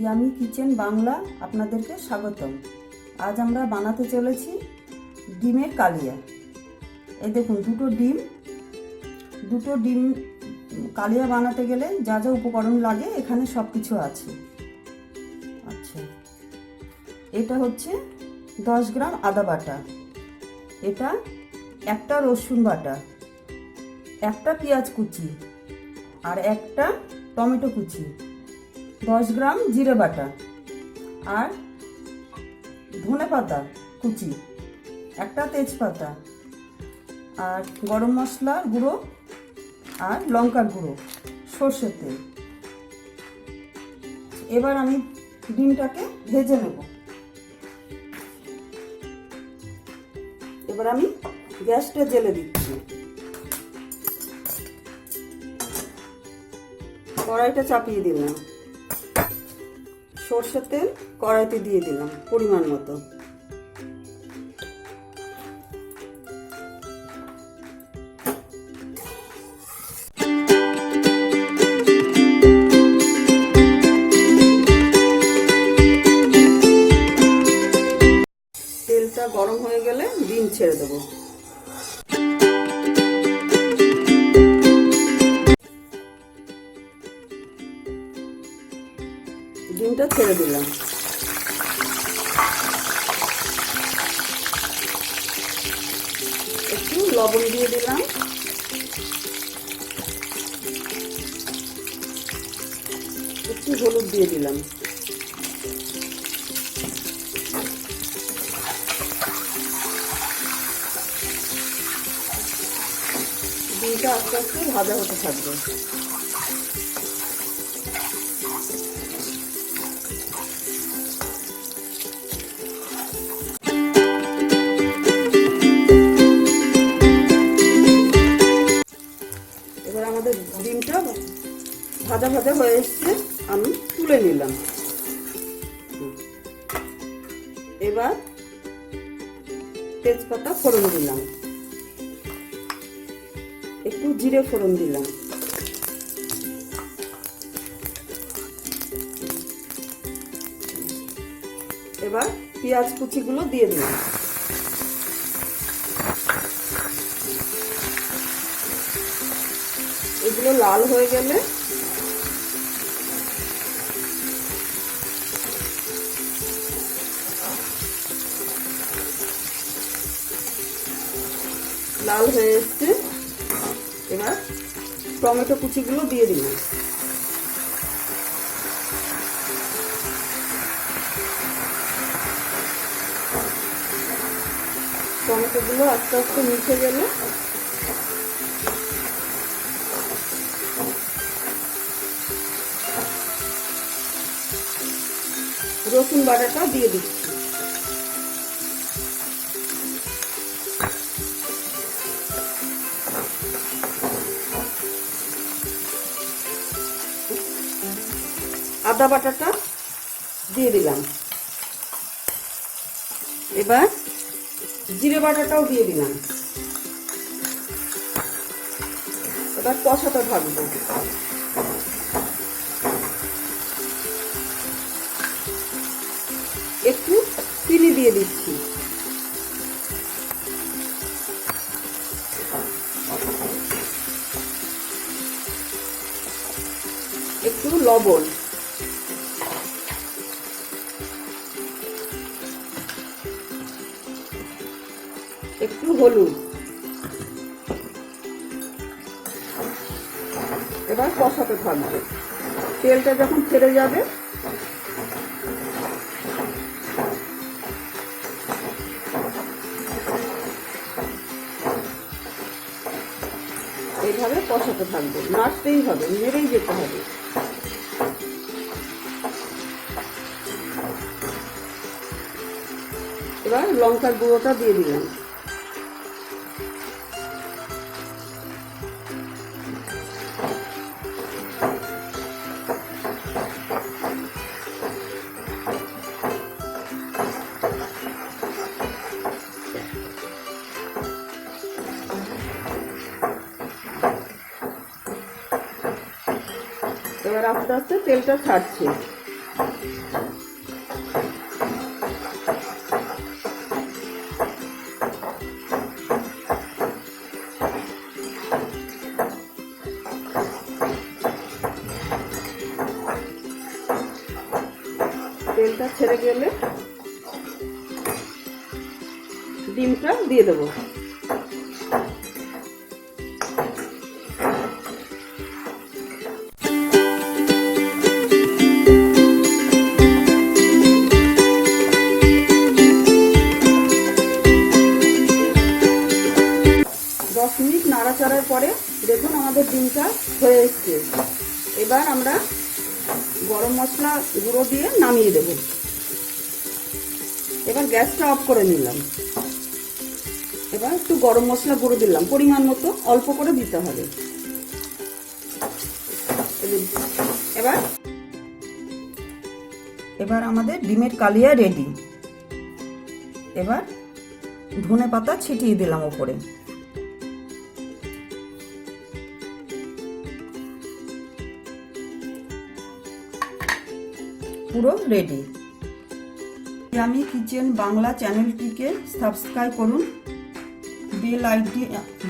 Yummy kitchen Bangla আপনাদেরকে স্বাগতম। আজ আমরা বানাতে চলেছি ডিমের কালিয়া। এই দেখুন দুটো ডিম কালিয়া বানাতে গেলে যা যা উপকরণ লাগে এখানে সব কিছু আছে। আচ্ছা, এটা হচ্ছে 10 গ্রাম আদা বাটা, এটা একটা রসুন বাটা, একটা পেঁয়াজ কুচি আর একটা টমেটো কুচি, 10 গ্রাম জিরে বাটা আর ধনে পাতা কুচি, একটা তেজপাতা আর গরম মশলার গুঁড়ো আর লঙ্কার গুঁড়ো, সর্ষের তেল। এবার আমি ডিমটাকে ভেজে নেব। এবার আমি গ্যাসটা জ্বেলে দিচ্ছি, কড়াইটা চাপিয়ে দিলাম, সর্ষের তেল কড়াইতে দিয়ে দিলাম পরিমাণ মতো। তেলটা গরম হয়ে গেলে ডিম ছেড়ে দেবো। ডিমটা ছেড়ে দিলাম, একটু লবণ দিয়ে দিলাম, একটু হলুদ দিয়ে দিলাম। ডিমটা আস্তে আস্তে ভাজা হতে থাকবে। এবার আমাদের ডিমটা ভাজা ভাজা হয়ে এসছে, আমি তুলে নিলাম। এবার তেজপাতা ফোড়ন দিলাম, একটু জিরে ফোড়ন দিলাম, এবার পেঁয়াজ কুচিগুলো দিয়ে দিলাম। এগুলো লাল হয়ে গেলে লাল হয়ে এসছে, এবার টমেটো কুচিগুলো দিয়ে দিলাম। টমেটোগুলো আস্তে আস্তে মিশে গেলে রসুন বাটাটা দিয়ে দিচ্ছি। আদা বাটাটা দিয়ে দিলাম। এবার জিরে বাটাটাও দিয়ে দিলাম। এবার কষাতে থাকবো। একটু চিনি দিয়ে দিচ্ছি, একটু লবণ, একটু হলুদ। এবার কষাতে থাকবে। তেলটা যখন ছেড়ে যাবে এইভাবে কষাতে থাকবে, নাড়তেই হবে, নেড়েই যেতে হবে। এবার লঙ্কার গুঁড়োটা দিয়ে দিলাম। এবার আস্তে আস্তে তেলটা ছাড়ছে। তেলটা ছেড়ে গেলে ডিমটা দিয়ে দেবো। 10 মিনিট নাড়াচাড়ার পরে দেখুন আমাদের ডিমটা হয়ে এসছে। এবার আমরা গরম মশলা গুঁড়ো দিয়ে নামিয়ে দেব। এবার গ্যাসটা অফ করে নিলাম। এবার একটু গরম মশলা গুঁড়ো দিলাম, পরিমাণ মতো অল্প করে দিতে হবে। এবার আমাদের ডিমের কালিয়া রেডি। এবার ধনে পাতা ছিটিয়ে দিলাম ওপরে। পুরো রেডি। আমি কিচেন বাংলা চ্যানেলটিকে সাবস্ক্রাইব করুন,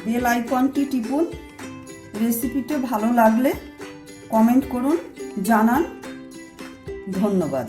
বেল আইকনটি টিপুন। রেসিপিটা ভালো লাগলে কমেন্ট করুন, জানান। ধন্যবাদ।